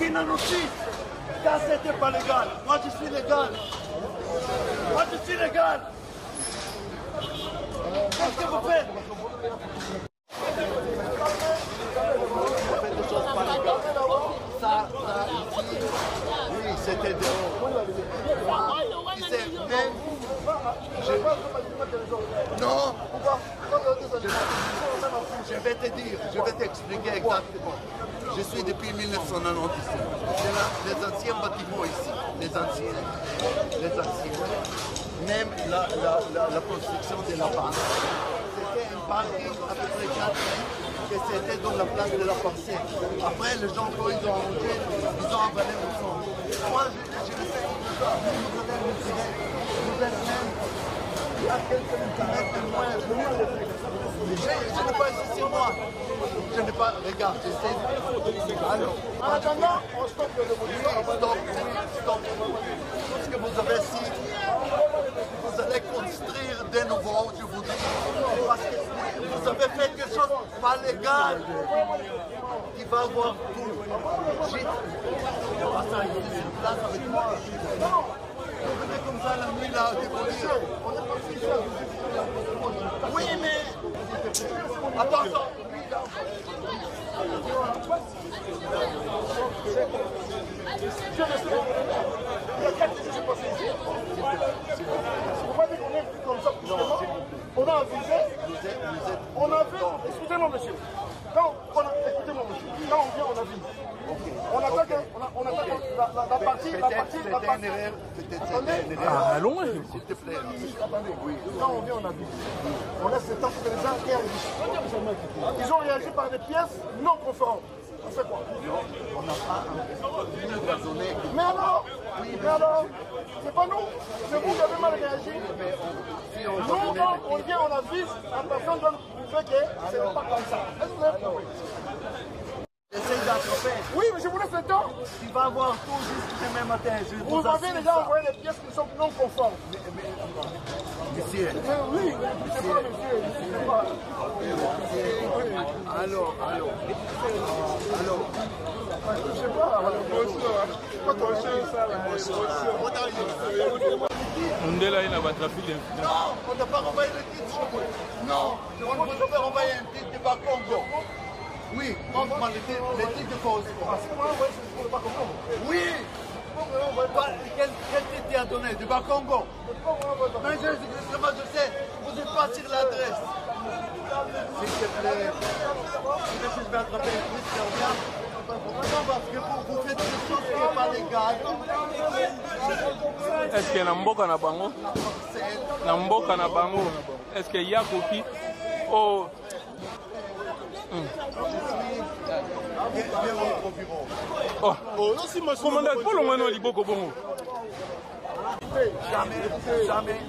inadmissible. Ça, c'était pas légal. Moi, je suis légal. Moi, je suis légal. Qu'est-ce que vous faites? Vous faites des choses pas légales. Ça, ici, oui, c'était dehors. Même, non, je vais te dire, je vais t'expliquer exactement. Je suis depuis 1990 ici. C'est les anciens bâtiments ici, les anciens. Même la construction de la banque. C'était un parking à peu près 4 mètres et c'était dans la place de la parcelle. Après, les gens, quand ils ont mangé, ils ont avalé le sang. Moi, je le fais. Vous êtes même il y a quelques mètres de moins. Je n'ai pas ici sur moi. Je n'ai pas. Regarde, j'essaie. Alors, en attendant, on stoppe le démolition. Stop. Tout ce que vous avez ici, vous allez construire de nouveau, je vous dis. Parce que vous avez fait quelque chose de pas légal. Qui va avoir tout. Il n'y a pas ça, il est sur place avec moi. Vous venez comme ça la nuit là, démolir. Oui, mais. Attention. On a avisé. On a vu. Écoutez-moi, monsieur. Écoutez-moi, monsieur. Quand on vient, on avise. On attaque la partie. C'était une erreur. Allons, s'il te plaît. Attendez, oui. Quand on vient, on avise. On laisse le temps que les gens réagissent. Ils ont réagi par des pièces non conformes. On fait quoi? On n'a pas donné. Mais alors, c'est pas nous. C'est vous qui avez mal réagi. Nous, quand on vient, on avise, la personne doit nous prouver que ce n'est pas comme ça. Est-ce que vous avez compris? Essaye d'attraper. Oui, mais je vous laisse le temps. Tu vas voir tout jusqu'à demain matin. Vous avez déjà envoyé des pièces qui sont non conformes. Monsieur. Oui, je sais pas, monsieur. Je sais pas. Alors. Je sais pas. On est là, il n'a pas trafic. Non, on n'a pas envoyé le titre. Non, on vous a envoyé un titre de Bakongo. Oui, montre-moi le titre de cause. Oui. Quel titre tu as donné? De Bakongo. Mais je sais, vous n'êtes pas sur l'adresse. S'il te plaît. Je vais attraper le titre, c'est bien. Non, parce que vous faites des choses qui n'est pas légales. Est-ce que Namboka na bango? Namboka na bango. Est-ce qu'il y a copie? Oh. Oh, commandant, pour le moment, il y a beaucoup. Jamais.